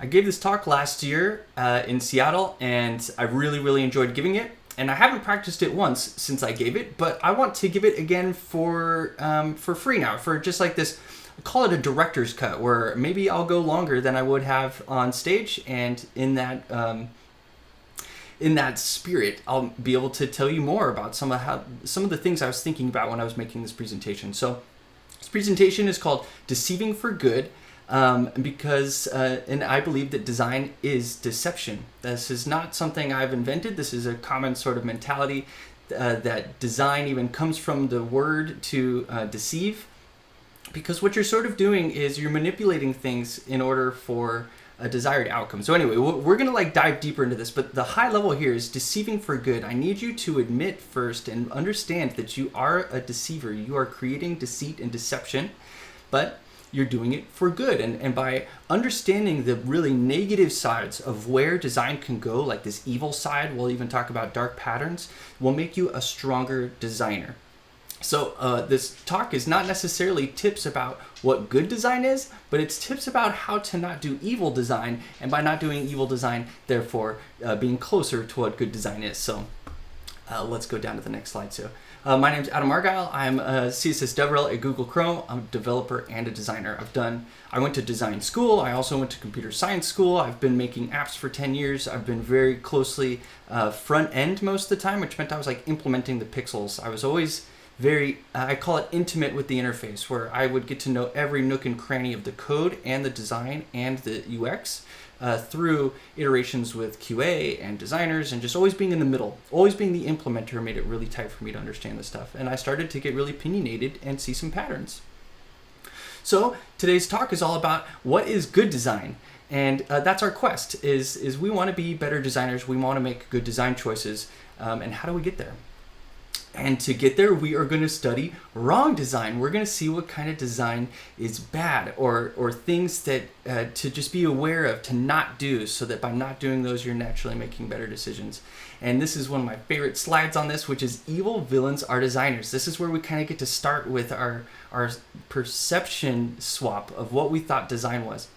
I gave this talk last year in Seattle, and I really enjoyed giving it. And I haven't practiced it once since I gave it, but I want to give it again for free now, for just like this. I call it a director's cut, where maybe I'll go longer than I would have on stage, and in that spirit, I'll be able to tell you more about some of the things I was thinking about when I was making this presentation. So this presentation is called Deceiving for Good. Because and I believe that design is deception. This is not something I've invented. This is a common sort of mentality that design even comes from the word to deceive. Because what you're sort of doing is you're manipulating things in order for a desired outcome. So anyway, we're going to like dive deeper into this, but the high level here is deceiving for good. I need you to admit first and understand that you are a deceiver. You are creating deceit and deception, but you're doing it for good. And by understanding the really negative sides of where design can go, like this evil side, we'll even talk about dark patterns, will make you a stronger designer. So this talk is not necessarily tips about what good design is, but it's tips about how to not do evil design, and by not doing evil design, therefore being closer to what good design is. So let's go down to the next slide. So my name is Adam Argyle. I'm a CSS DevRel at Google Chrome. I'm a developer and a designer. I went to design school. I also went to computer science school. I've been making apps for 10 years. I've been very closely front end most of the time, which meant I was like implementing the pixels. I was always I call it intimate with the interface, where I would get to know every nook and cranny of the code and the design and the UX through iterations with QA and designers, and just always being in the middle, always being the implementer made it really tight for me to understand this stuff. And I started to get really opinionated and see some patterns. So today's talk is all about what is good design. And that's our quest, is we want to be better designers. We want to make good design choices. And how do we get there? And to get there, we are going to study wrong design. We're going to see what kind of design is bad, or things that to just be aware of, to not do, so that by not doing those, you're naturally making better decisions. And this is one of my favorite slides on this, which is evil villains are designers. This is where we kind of get to start with our perception swap of what we thought design was.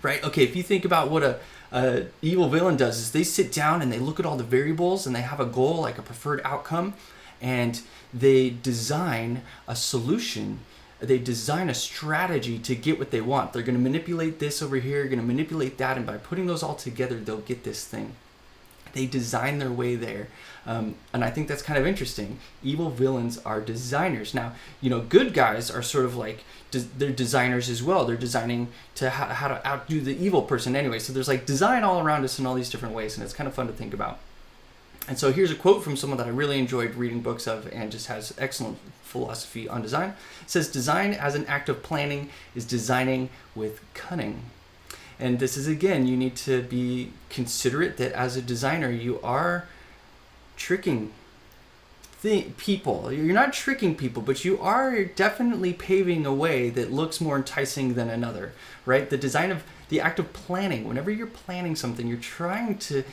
Right? Okay, if you think about what a evil villain does, is they sit down and they look at all the variables and they have a goal, like a preferred outcome, and they design a solution. They design a strategy to get what they want. They're going to manipulate this over here, going to manipulate that, and by putting those all together, they'll get this thing. They design their way there. And I think that's kind of interesting. Evil villains are designers. Now, good guys are sort of like, they're designers as well. They're designing to how to outdo the evil person anyway. So there's like design all around us in all these different ways, and it's kind of fun to think about. And so here's a quote from someone that I really enjoyed reading books of, and just has excellent philosophy on design. It says, design as an act of planning is designing with cunning. And this is, again, you need to be considerate that as a designer, you are tricking people. You're not tricking people, but you are definitely paving a way that looks more enticing than another, right? The act of planning, whenever you're planning something, you're trying to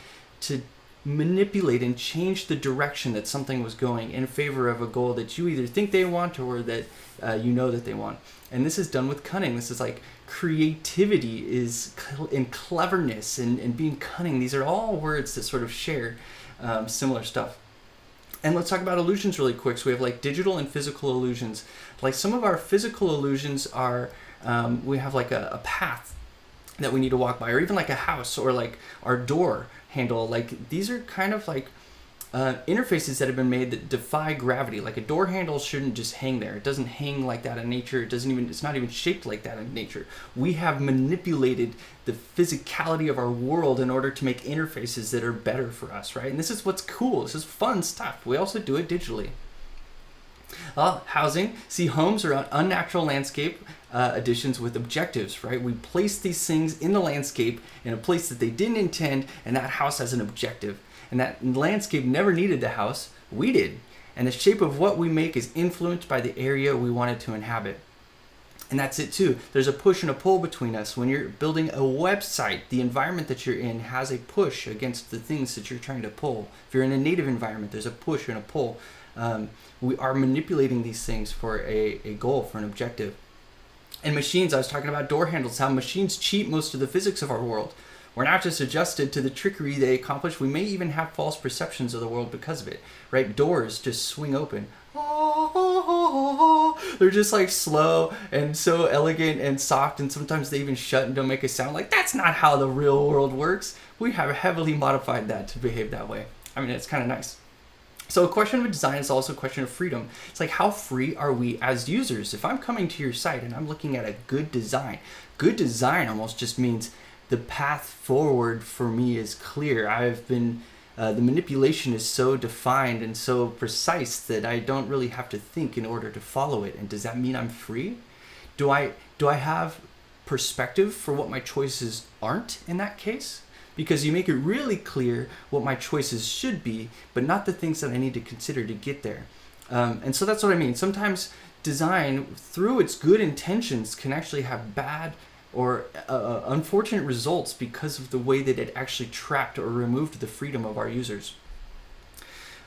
manipulate and change the direction that something was going in favor of a goal that you either think they want, or that that they want. And this is done with cunning. This is like creativity is in cleverness and being cunning. These are all words that sort of share similar stuff. And let's talk about illusions really quick. So we have like digital and physical illusions. Like some of our physical illusions are, we have like a path that we need to walk by, or even like a house, or like our door handle. Like these are kind of like interfaces that have been made that defy gravity. Like a door handle shouldn't just hang there. It doesn't hang like that in nature. It's not even shaped like that in nature. We have manipulated the physicality of our world in order to make interfaces that are better for us, right? And this is what's cool. This is fun stuff. We also do it digitally. Housing. See, homes are unnatural landscape additions with objectives, right? We place these things in the landscape in a place that they didn't intend, and that house has an objective. And that landscape never needed the house. We did. And the shape of what we make is influenced by the area we wanted to inhabit. And that's it too. There's a push and a pull between us. When you're building a website, the environment that you're in has a push against the things that you're trying to pull. If you're in a native environment, there's a push and a pull. We are manipulating these things for a goal, for an objective. And machines, I was talking about door handles, how machines cheat most of the physics of our world. We're not just adjusted to the trickery they accomplish, we may even have false perceptions of the world because of it, right? Doors just swing open. They're just like slow and so elegant and soft, and sometimes they even shut and don't make a sound. Like, that's not how the real world works. We have heavily modified that to behave that way. I mean, it's kind of nice. So a question of design is also a question of freedom. It's like, how free are we as users? If I'm coming to your site and I'm looking at a good design almost just means the path forward for me is clear. I've been, the manipulation is so defined and so precise that I don't really have to think in order to follow it. And does that mean I'm free? Do I have perspective for what my choices aren't in that case? Because you make it really clear what my choices should be, but not the things that I need to consider to get there. And so that's what I mean. Sometimes design, through its good intentions, can actually have bad or unfortunate results because of the way that it actually trapped or removed the freedom of our users.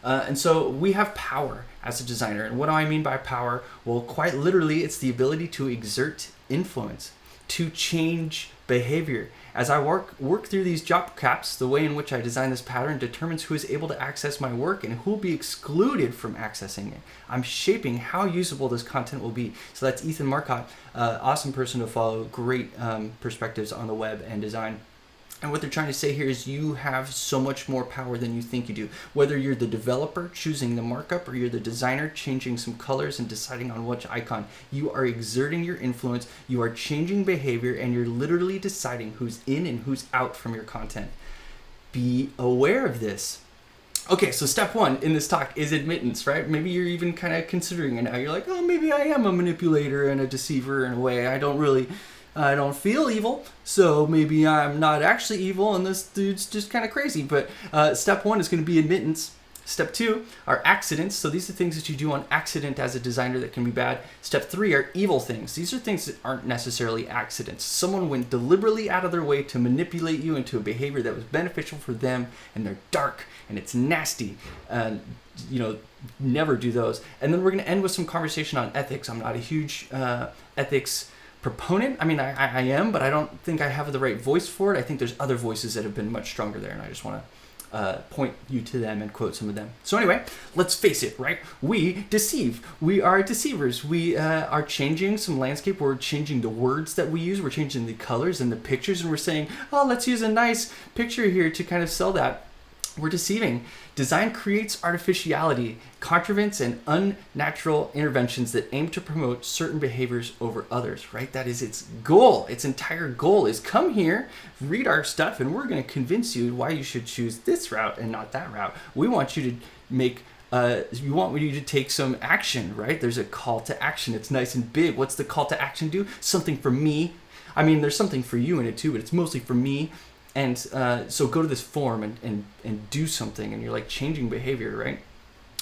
And so we have power as a designer. And what do I mean by power? Well, quite literally, it's the ability to exert influence, to change behavior. As I work through these job caps, the way in which I design this pattern determines who is able to access my work and who will be excluded from accessing it. I'm shaping how usable this content will be. So that's Ethan Marcotte, awesome person to follow, great perspectives on the web and design. And what they're trying to say here is you have so much more power than you think you do. Whether you're the developer choosing the markup or you're the designer changing some colors and deciding on which icon, you are exerting your influence, you are changing behavior, and you're literally deciding who's in and who's out from your content. Be aware of this. Okay, so step one in this talk is admittance, right? Maybe you're even kind of considering it now. You're like, oh, maybe I am a manipulator and a deceiver in a way. I don't feel evil, so maybe I'm not actually evil and this dude's just kind of crazy. But step one is going to be admittance. Step two are accidents. So these are things that you do on accident as a designer that can be bad. Step three are evil things. These are things that aren't necessarily accidents. Someone went deliberately out of their way to manipulate you into a behavior that was beneficial for them, and they're dark and it's nasty. Never do those. And then we're going to end with some conversation on ethics. I'm not a huge ethics proponent. I mean, I am, but I don't think I have the right voice for it. I think there's other voices that have been much stronger there, and I just want to point you to them and quote some of them. So anyway, let's face it, right? We deceive. We are deceivers. We are changing some landscape. We're changing the words that we use. We're changing the colors and the pictures, and we're saying, oh, let's use a nice picture here to kind of sell that. We're deceiving. Design creates artificiality, contravents, and unnatural interventions that aim to promote certain behaviors over others, right? That is its goal. Its entire goal is come here, read our stuff, and we're going to convince you why you should choose this route and not that route. We want you to take some action, right? There's a call to action. It's nice and big. What's the call to action do? Something for me. I mean, there's something for you in it too, but it's mostly for me. And so go to this form and do something, and you're like changing behavior, right?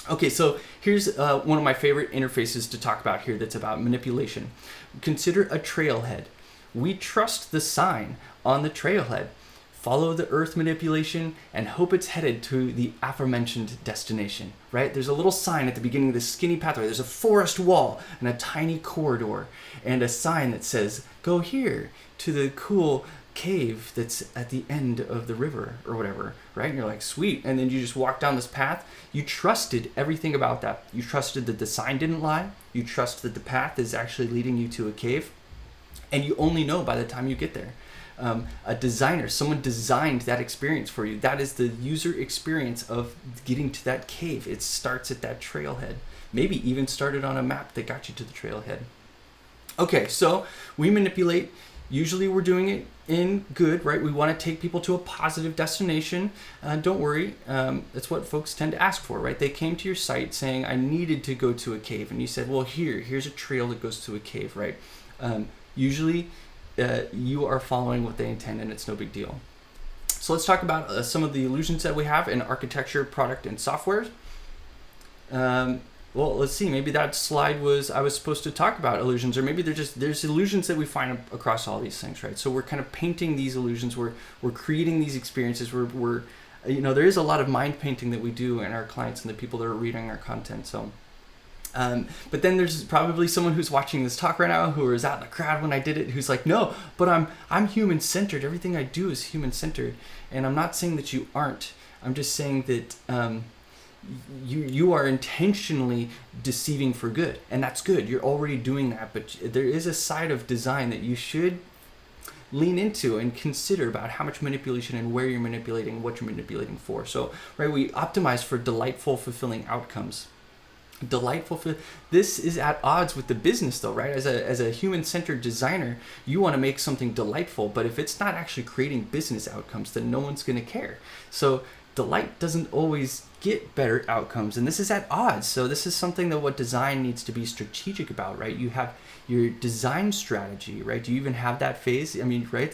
Okay, so here's one of my favorite interfaces to talk about here that's about manipulation. Consider a trailhead. We trust the sign on the trailhead. Follow the earth manipulation and hope it's headed to the aforementioned destination, right? There's a little sign at the beginning of this skinny pathway. There's a forest wall and a tiny corridor and a sign that says, go here to the cool cave that's at the end of the river or whatever, right? And you're like, sweet. And then you just walk down this path. You trusted everything about that. You trusted that the sign didn't lie. You trust that the path is actually leading you to a cave. And you only know by the time you get there. A designer, someone designed that experience for you. That is the user experience of getting to that cave. It starts at that trailhead. Maybe even started on a map that got you to the trailhead. Okay, so we manipulate. Usually we're doing it in good, right? We want to take people to a positive destination. Don't worry. That's what folks tend to ask for, right? They came to your site saying, I needed to go to a cave. And you said, well, here's a trail that goes to a cave, right? Usually you are following what they intend, and it's no big deal. So let's talk about some of the illusions that we have in architecture, product, and software. Well, let's see. Maybe that slide I was supposed to talk about illusions, or maybe there's illusions that we find across all these things, right? So we're kind of painting these illusions. We're creating these experiences. We're there is a lot of mind painting that we do in our clients and the people that are reading our content. So But then there's probably someone who's watching this talk right now who was out in the crowd when I did it, who's like, no, but I'm human-centered. Everything I do is human-centered. And I'm not saying that you aren't. I'm just saying that you are intentionally deceiving for good. And that's good. You're already doing that. But there is a side of design that you should lean into and consider about how much manipulation and where you're manipulating, what you're manipulating for. So, right, we optimize for delightful, fulfilling outcomes. This is at odds with the business though, right? As a human-centered designer, you want to make something delightful, but if it's not actually creating business outcomes, then no one's going to care. So delight doesn't always get better outcomes, and this is at odds. So this is something that what design needs to be strategic about, right? You have your design strategy, right? Do you even have that phase? I mean, right?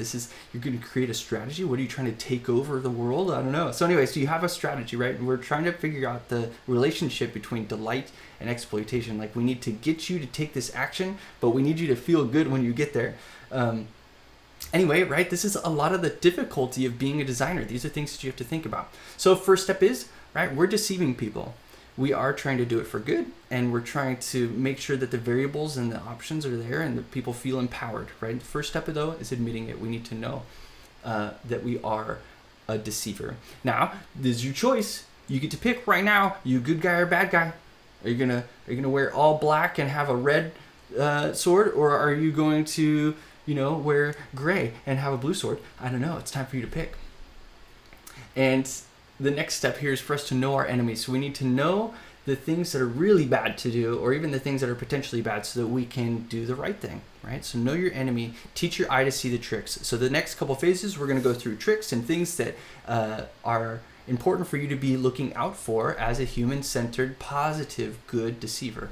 You're going to create a strategy. What are you trying to take over the world? I don't know. So anyways, you have a strategy, right? And we're trying to figure out the relationship between delight and exploitation. Like, we need to get you to take this action, but we need you to feel good when you get there. Anyway, right? This is a lot of the difficulty of being a designer. These are things that you have to think about. So first step is, right, we're deceiving people. We are trying to do it for good, and we're trying to make sure that the variables and the options are there and that people feel empowered, right? The first step, though, is admitting it. We need to know that we are a deceiver. Now, this is your choice. You get to pick right now. You a good guy or a bad guy? Are you gonna wear all black and have a red sword, or are you going to, wear gray and have a blue sword? I don't know. It's time for you to pick. And the next step here is for us to know our enemies. So we need to know the things that are really bad to do, or even the things that are potentially bad, so that we can do the right thing, right? So know your enemy, teach your eye to see the tricks. So the next couple phases, we're going to go through tricks and things that are important for you to be looking out for as a human-centered, positive, good deceiver.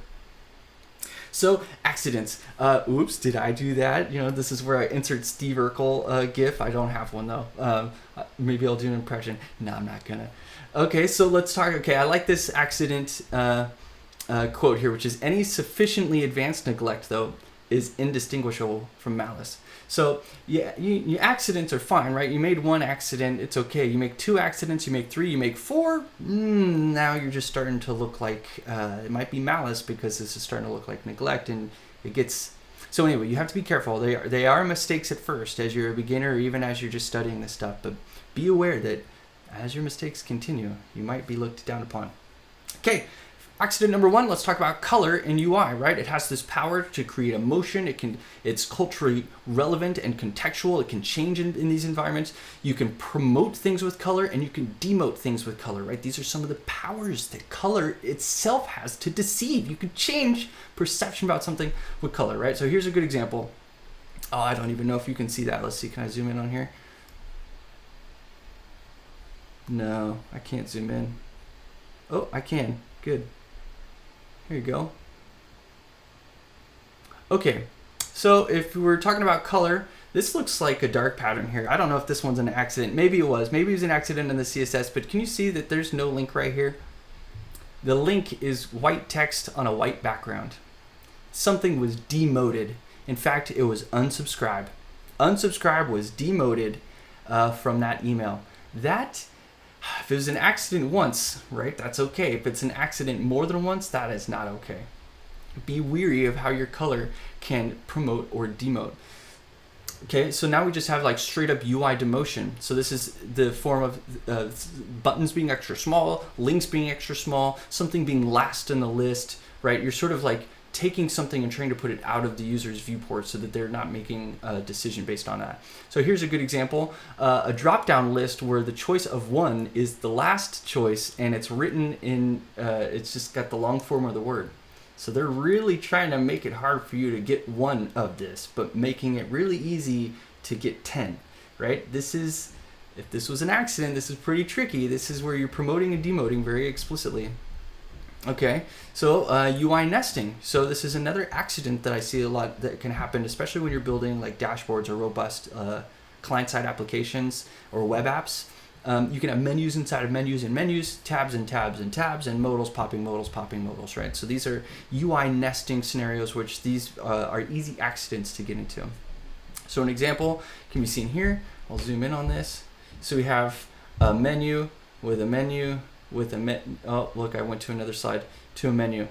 So accidents. Oops, did I do that? This is where I insert Steve Urkel gif. I don't have one though. Maybe I'll do an impression. No, I'm not gonna. Okay, so let's talk. Okay, I like this accident quote here, which is, any sufficiently advanced neglect, though, is indistinguishable from malice. So yeah, you accidents are fine, right? You made one accident, it's okay. You make two accidents, you make three, you make four. Now you're just starting to look like it might be malice, because this is starting to look like neglect, and it gets. So anyway, you have to be careful. They are mistakes at first, as you're a beginner, or even as you're just studying this stuff. But be aware that as your mistakes continue, you might be looked down upon. Okay. Accident number one, let's talk about color in UI, right? It has this power to create emotion. It's culturally relevant and contextual. It can change in these environments. You can promote things with color, and you can demote things with color, right? These are some of the powers that color itself has to deceive. You can change perception about something with color, right? So here's a good example. Oh, I don't even know if you can see that. Let's see, can I zoom in on here? No, I can't zoom in. Oh, I can, good. Here you go. Okay, so if we're talking about color, this looks like a dark pattern here. I don't know if this one's an accident. Maybe it was. Maybe it was an accident in the CSS, but can you see that there's no link right here? The link is white text on a white background. Something was demoted. In fact, it was unsubscribe. Unsubscribe was demoted from that email. If it was an accident once, right, that's okay. If it's an accident more than once, that is not okay. Be weary of how your color can promote or demote. Okay, so now we just have like straight up UI demotion. So this is the form of buttons being extra small, links being extra small, something being last in the list, right? You're sort of like taking something and trying to put it out of the user's viewport so that they're not making a decision based on that. So here's a good example, a drop-down list where the choice of one is the last choice, and it's written in, it's just got the long form of the word. So they're really trying to make it hard for you to get one of this, but making it really easy to get 10, right? If this was an accident, this is pretty tricky. This is where you're promoting and demoting very explicitly. Okay, so UI nesting. So this is another accident that I see a lot that can happen, especially when you're building like dashboards or robust client-side applications or web apps. You can have menus inside of menus and menus, tabs and tabs and tabs, and modals popping modals, right? So these are UI nesting scenarios, which these are easy accidents to get into. So an example can be seen here. I'll zoom in on this. So we have a menu with a menu with a oh, look, I went to another slide, to a menu.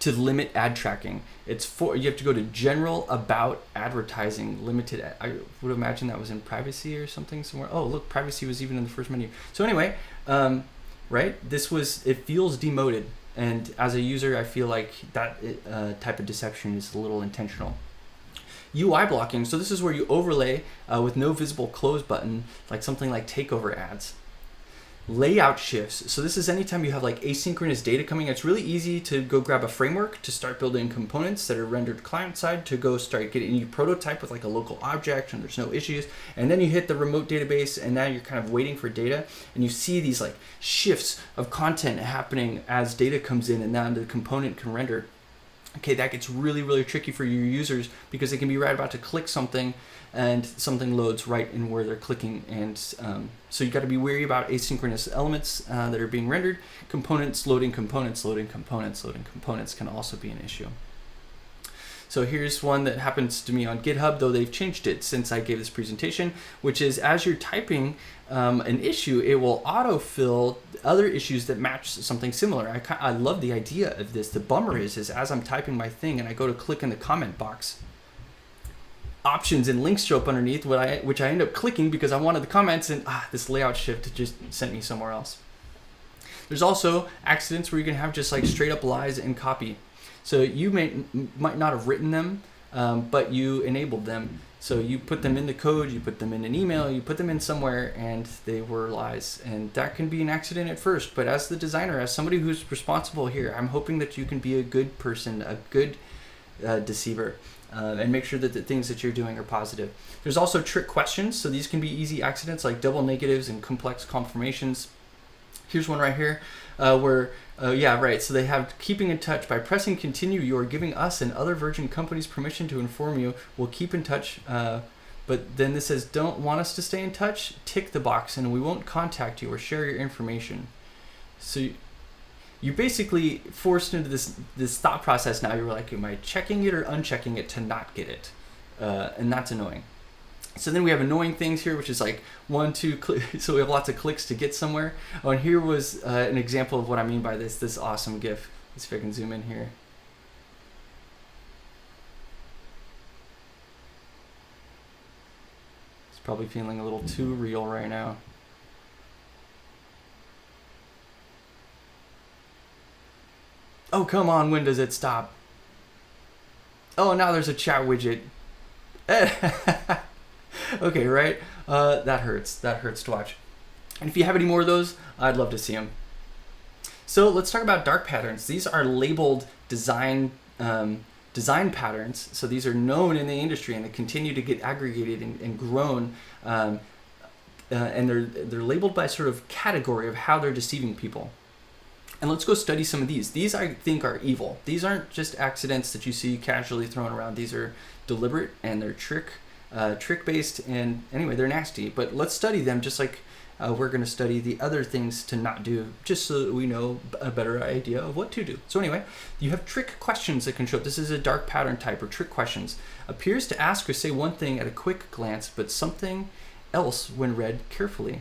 to limit ad tracking. You have to go to general about advertising limited. I would imagine that was in privacy or something somewhere. Oh, look, privacy was even in the first menu. So anyway, right, it feels demoted. And as a user, I feel like that type of deception is a little intentional. UI blocking, so this is where you overlay with no visible close button, like something like takeover ads. Layout shifts, so this is anytime you have like asynchronous data coming. It's really easy to go grab a framework to start building components that are rendered client side, to go start getting, you prototype with like a local object and there's no issues, and then you hit the remote database and now you're kind of waiting for data, and you see these like shifts of content happening as data comes in and now the component can render. Okay, that gets really, really tricky for your users because they can be right about to click something and something loads right in where they're clicking. And so you got to be wary about asynchronous elements that are being rendered. Components loading components can also be an issue. So here's one that happens to me on GitHub, though they've changed it since I gave this presentation, which is as you're typing an issue, it will autofill other issues that match something similar. I love the idea of this. The bummer is as I'm typing my thing and I go to click in the comment box, options and links show up underneath, which I end up clicking because I wanted the comments, and this layout shift just sent me somewhere else. There's also accidents where you can have just like straight up lies in copy. So you might not have written them, but you enabled them. So you put them in the code, you put them in an email, you put them in somewhere, and they were lies. And that can be an accident at first. But as the designer, as somebody who's responsible here, I'm hoping that you can be a good person, a good deceiver, and make sure that the things that you're doing are positive. There's also trick questions. So these can be easy accidents like double negatives and complex confirmations. Here's one right here where, so they have keeping in touch. By pressing continue, you are giving us and other Virgin companies permission to inform you. We'll keep in touch. But then this says, don't want us to stay in touch? Tick the box and we won't contact you or share your information. So you're basically forced into this thought process now. You're like, am I checking it or unchecking it to not get it? And that's annoying. So then we have annoying things here, which is like 1, 2 clicks. So we have lots of clicks to get somewhere. Oh, and here was an example of what I mean by this awesome GIF. Let's see if I can zoom in here. It's probably feeling a little too real right now. Oh, come on, when does it stop? Oh, now there's a chat widget. Okay, right? That hurts. That hurts to watch. And if you have any more of those, I'd love to see them. So let's talk about dark patterns. These are labeled design patterns. So these are known in the industry and they continue to get aggregated and grown. And they're labeled by sort of category of how they're deceiving people. And let's go study some of these. These I think are evil. These aren't just accidents that you see casually thrown around. These are deliberate and they're trick-based, and anyway, they're nasty. But let's study them just like we're going to study the other things to not do, just so that we know a better idea of what to do. So anyway, you have trick questions that can show up. This is a dark pattern type, or trick questions. Appears to ask or say one thing at a quick glance, but something else when read carefully.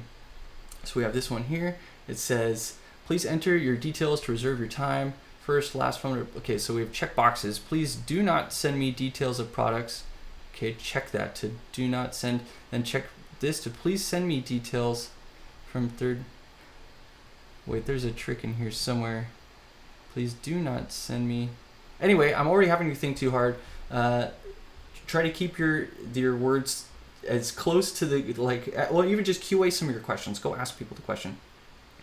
So we have this one here. It says, please enter your details to reserve your time. First, last phone. Okay, so we have check boxes. Please do not send me details of products. Okay, check that to do not send. Then check this to please send me details from third. Wait, there's a trick in here somewhere. Please do not send me. Anyway, I'm already having to think too hard. Try to keep your words as close to the, even just QA some of your questions. Go ask people the question.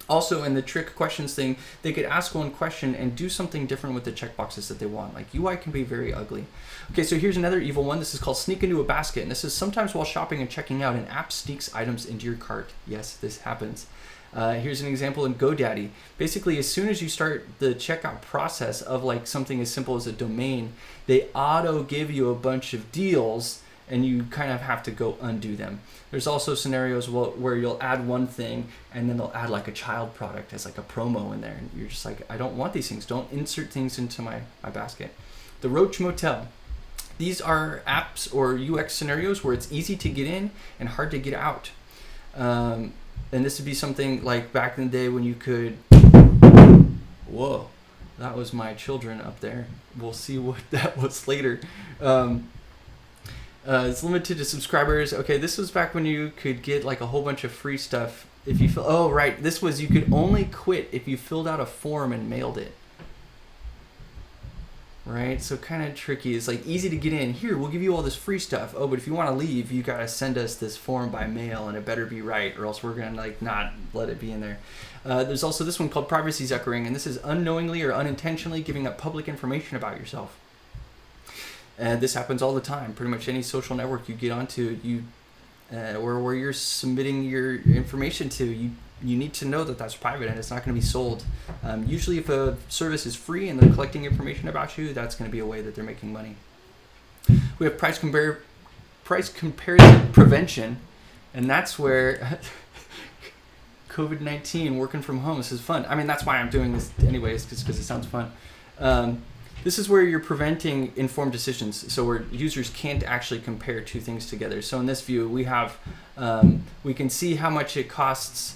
Also, in the trick questions thing, they could ask one question and do something different with the checkboxes that they want. Like UI can be very ugly. Okay, so here's another evil one. This is called sneak into a basket. And this is sometimes while shopping and checking out, an app sneaks items into your cart. Yes, this happens. Here's an example in GoDaddy. Basically, as soon as you start the checkout process of like something as simple as a domain, they auto give you a bunch of deals and you kind of have to go undo them. There's also scenarios where you'll add one thing and then they'll add like a child product as like a promo in there. And you're just like, I don't want these things. Don't insert things into my basket. The Roach Motel. These are apps or UX scenarios where it's easy to get in and hard to get out. And this would be something like back in the day when you could, that was my children up there. We'll see what that was later. It's limited to subscribers. Okay, this was back when you could get like a whole bunch of free stuff if you oh right, this was you could only quit if you filled out a form and mailed it. Right, so kind of tricky. It's like easy to get in. Here, we'll give you all this free stuff. Oh, but if you want to leave, you gotta send us this form by mail, and it better be right, or else we're gonna like not let it be in there. There's also this one called privacy zuckering, and this is unknowingly or unintentionally giving up public information about yourself. And this happens all the time. Pretty much any social network you get onto, or where you're submitting your information to, you need to know that that's private and it's not going to be sold. Usually if a service is free and they're collecting information about you, that's going to be a way that they're making money. We have price comparison prevention, and that's where COVID-19, working from home, this is fun. I mean, that's why I'm doing this anyways, because it sounds fun. This is where you're preventing informed decisions, so where users can't actually compare two things together. So in this view, we have, we can see how much it costs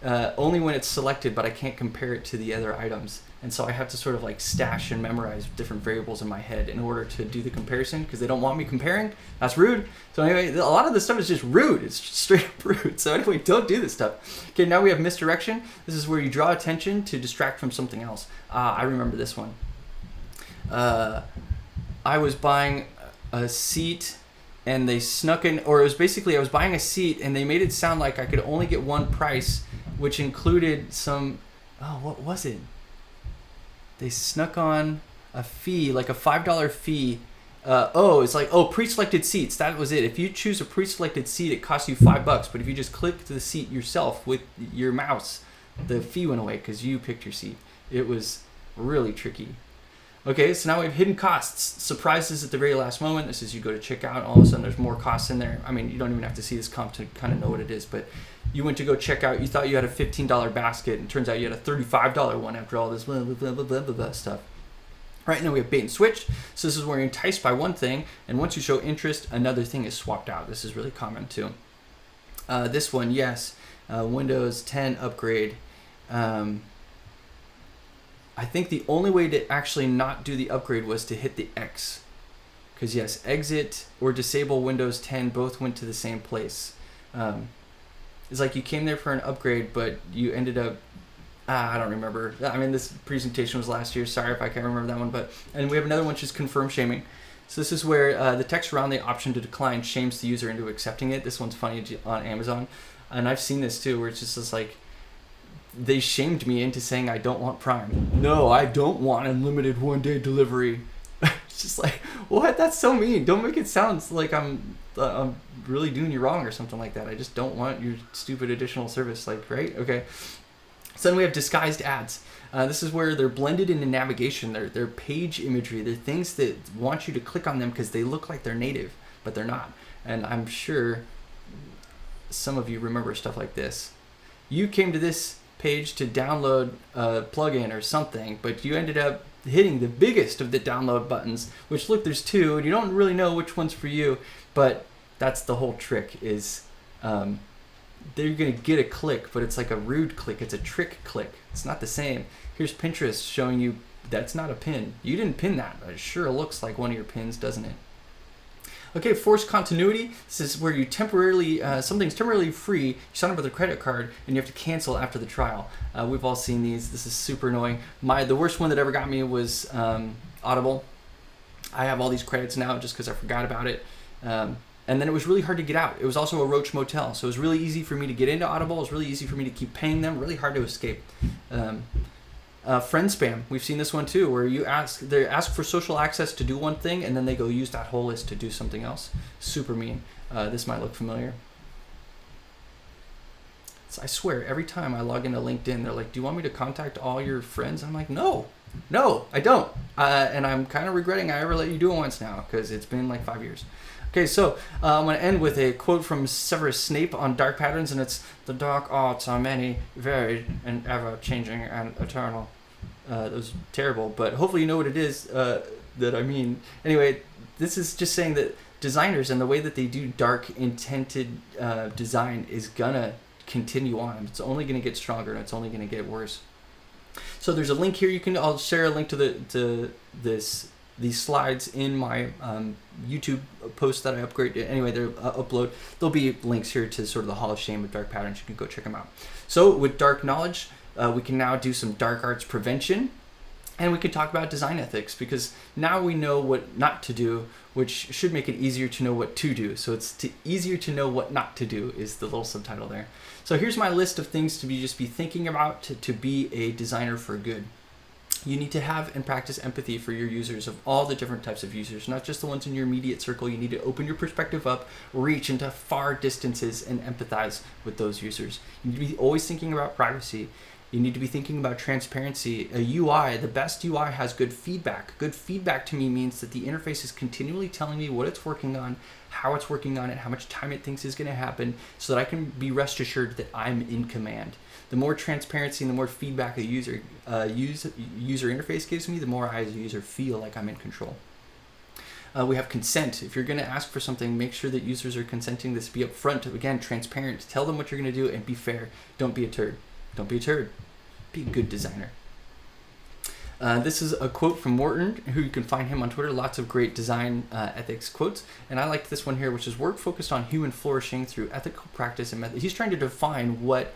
only when it's selected, but I can't compare it to the other items. And so I have to sort of like stash and memorize different variables in my head in order to do the comparison, because they don't want me comparing. That's rude. So anyway, a lot of this stuff is just rude. It's just straight up rude. So anyway, don't do this stuff. Okay, now we have misdirection. This is where you draw attention to distract from something else. I remember this one. I was buying a seat and they snuck in, or it was basically I was buying a seat and they made it sound like I could only get one price, which included some, what was it? They snuck on a fee, like a $5 fee. It's like, pre-selected seats. That was it. If you choose a pre-selected seat, it costs you $5. But if you just click the seat yourself with your mouse, the fee went away because you picked your seat. It was really tricky. Okay, so now we have hidden costs. Surprises at the very last moment. This is you go to checkout, all of a sudden there's more costs in there. I mean, you don't even have to see this comp to kind of know what it is, but you went to go check out, you thought you had a $15 basket, and it turns out you had a $35 one after all this blah, blah, blah, blah, blah, blah, blah stuff. Right, now we have bait and switch. So this is where you're enticed by one thing, and once you show interest, another thing is swapped out. This is really common too. This one, yes, Windows 10 upgrade. I think the only way to actually not do the upgrade was to hit the X. Because yes, exit or disable Windows 10 both went to the same place. It's like you came there for an upgrade, but you ended up, I don't remember. I mean, this presentation was last year. Sorry if I can't remember that one. And we have another one, which is confirm shaming. So this is where the text around the option to decline shames the user into accepting it. This one's funny on Amazon. And I've seen this too, where it's just this like, they shamed me into saying I don't want Prime. No, I don't want unlimited one-day delivery. It's just like, what? That's so mean. Don't make it sound like I'm really doing you wrong or something like that. I just don't want your stupid additional service. Like, right? Okay. So then we have disguised ads. This is where they're blended into navigation. They're page imagery. They're things that want you to click on them because they look like they're native, but they're not. And I'm sure some of you remember stuff like this. You came to this page to download a plugin or something, but you ended up hitting the biggest of the download buttons, which look, there's two, and you don't really know which one's for you, but that's the whole trick is they're going to get a click, but it's like a rude click. It's a trick click. It's not the same. Here's Pinterest showing you that's not a pin. You didn't pin that, but it sure looks like one of your pins, doesn't it? Okay, forced continuity. This is where you temporarily, something's temporarily free, you sign up with a credit card, and you have to cancel after the trial. We've all seen these. This is super annoying. The worst one that ever got me was Audible. I have all these credits now just because I forgot about it. And then it was really hard to get out. It was also a Roach Motel, so it was really easy for me to get into Audible. It was really easy for me to keep paying them, really hard to escape. Friend spam. We've seen this one too, where they ask for social access to do one thing, and then they go use that whole list to do something else. Super mean. This might look familiar. So I swear, every time I log into LinkedIn, they're like, "Do you want me to contact all your friends?" I'm like, "No, I don't." And I'm kind of regretting I ever let you do it once now, because it's been like 5 years. Okay, so I'm going to end with a quote from Severus Snape on dark patterns, and it's, "The dark arts are many, varied, and ever-changing and eternal." That was terrible, but hopefully you know what it is that I mean. Anyway, this is just saying that designers and the way that they do dark intended design is gonna continue on. It's only gonna get stronger, and it's only gonna get worse. So there's a link here. I'll share a link to these slides in my YouTube post that I upload. There'll be links here to sort of the Hall of Shame of dark patterns. You can go check them out. So with dark knowledge, we can now do some dark arts prevention, and we can talk about design ethics, because now we know what not to do, which should make it easier to know what to do. So it's easier to know what not to do is the little subtitle there. So here's my list of things to be thinking about to be a designer for good. You need to have and practice empathy for your users, of all the different types of users, not just the ones in your immediate circle. You need to open your perspective up, reach into far distances, and empathize with those users. You need to be always thinking about privacy. You need to be thinking about transparency. A UI, the best UI has good feedback. Good feedback to me means that the interface is continually telling me what it's working on, how it's working on it, how much time it thinks is going to happen, so that I can be rest assured that I'm in command. The more transparency and the more feedback a user interface gives me, the more I as a user feel like I'm in control. We have consent. If you're going to ask for something, make sure that users are consenting. This be upfront, again, transparent. Tell them what you're going to do and be fair. Don't be a turd. Don't be a turd. Be a good designer. This is a quote from Morton, who you can find him on Twitter. Lots of great design ethics quotes. And I like this one here, which is work focused on human flourishing through ethical practice and method. He's trying to define what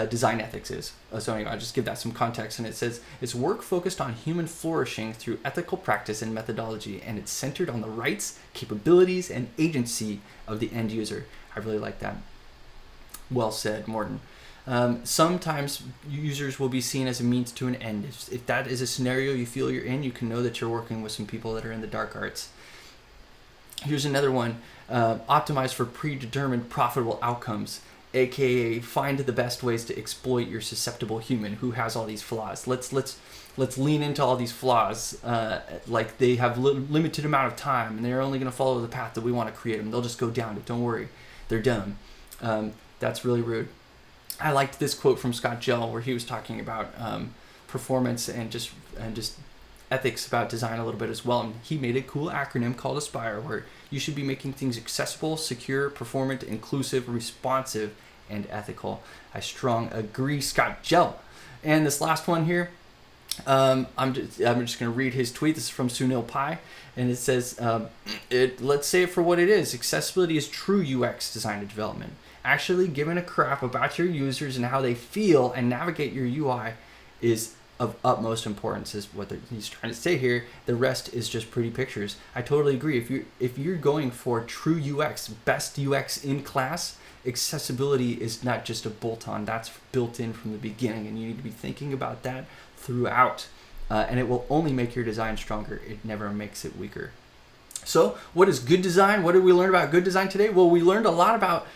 design ethics is. So anyway, I'll just give that some context. And it says, it's work focused on human flourishing through ethical practice and methodology, and it's centered on the rights, capabilities, and agency of the end user. I really like that. Well said, Morton. Sometimes users will be seen as a means to an end. If that is a scenario you feel you're in, you can know that you're working with some people that are in the dark arts. Here's another one. Optimize for predetermined profitable outcomes, aka find the best ways to exploit your susceptible human who has all these flaws. Let's lean into all these flaws, like they have limited amount of time and they're only going to follow the path that we want to create them. They'll just go down it. Don't worry, they're dumb. That's really rude. I liked this quote from Scott Gell, where he was talking about performance and just ethics about design a little bit as well. And he made a cool acronym called ASPIRE, where you should be making things accessible, secure, performant, inclusive, responsive, and ethical. I strong agree, Scott Gell. And this last one here, I'm just going to read his tweet. This is from Sunil Pai, and it says, let's say it for what it is. Accessibility is true UX design and development. Actually giving a crap about your users and how they feel and navigate your UI is of utmost importance, is what he's trying to say here. The rest is just pretty pictures. I totally agree. If you're going for true UX, best UX in class, accessibility is not just a bolt-on. That's built in from the beginning, and you need to be thinking about that throughout. And it will only make your design stronger. It never makes it weaker. So what is good design? What did we learn about good design today? Well, we learned a lot about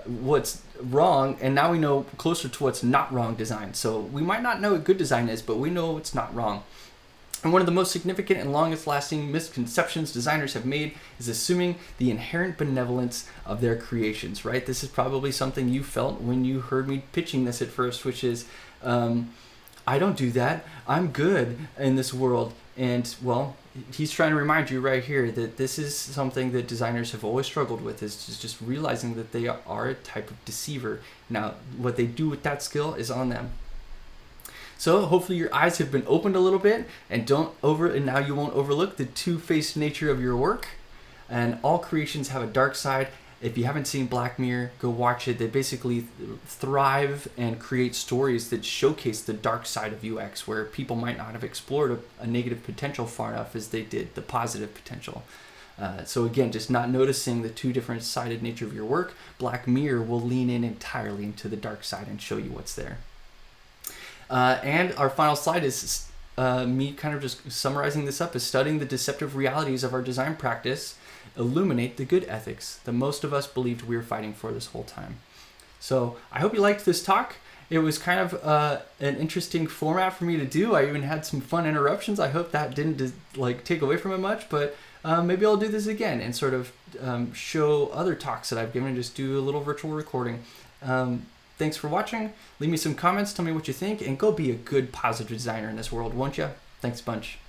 what's wrong, and now we know closer to what's not wrong design. So we might not know what good design is, but we know it's not wrong. And one of the most significant and longest lasting misconceptions designers have made is assuming the inherent benevolence of their creations, right? This is probably something you felt when you heard me pitching this at first, which is, I don't do that. I'm good in this world. And well, he's trying to remind you right here that this is something that designers have always struggled with, is just realizing that they are a type of deceiver. Now, what they do with that skill is on them. So hopefully your eyes have been opened a little bit, and now you won't overlook the two-faced nature of your work. And all creations have a dark side. If you haven't seen Black Mirror, go watch it. They basically thrive and create stories that showcase the dark side of UX, where people might not have explored a negative potential far enough as they did the positive potential. So again, just not noticing the two different sided nature of your work, Black Mirror will lean in entirely into the dark side and show you what's there. And our final slide is me kind of just summarizing this up, is studying the deceptive realities of our design practice illuminate the good ethics that most of us believed we were fighting for this whole time. So I hope you liked this talk. It was kind of an interesting format for me to do. I even had some fun interruptions. I hope that didn't take away from it much, but maybe I'll do this again and sort of show other talks that I've given and just do a little virtual recording. Thanks for watching. Leave me some comments. Tell me what you think, and go be a good, positive designer in this world, won't you? Thanks a bunch.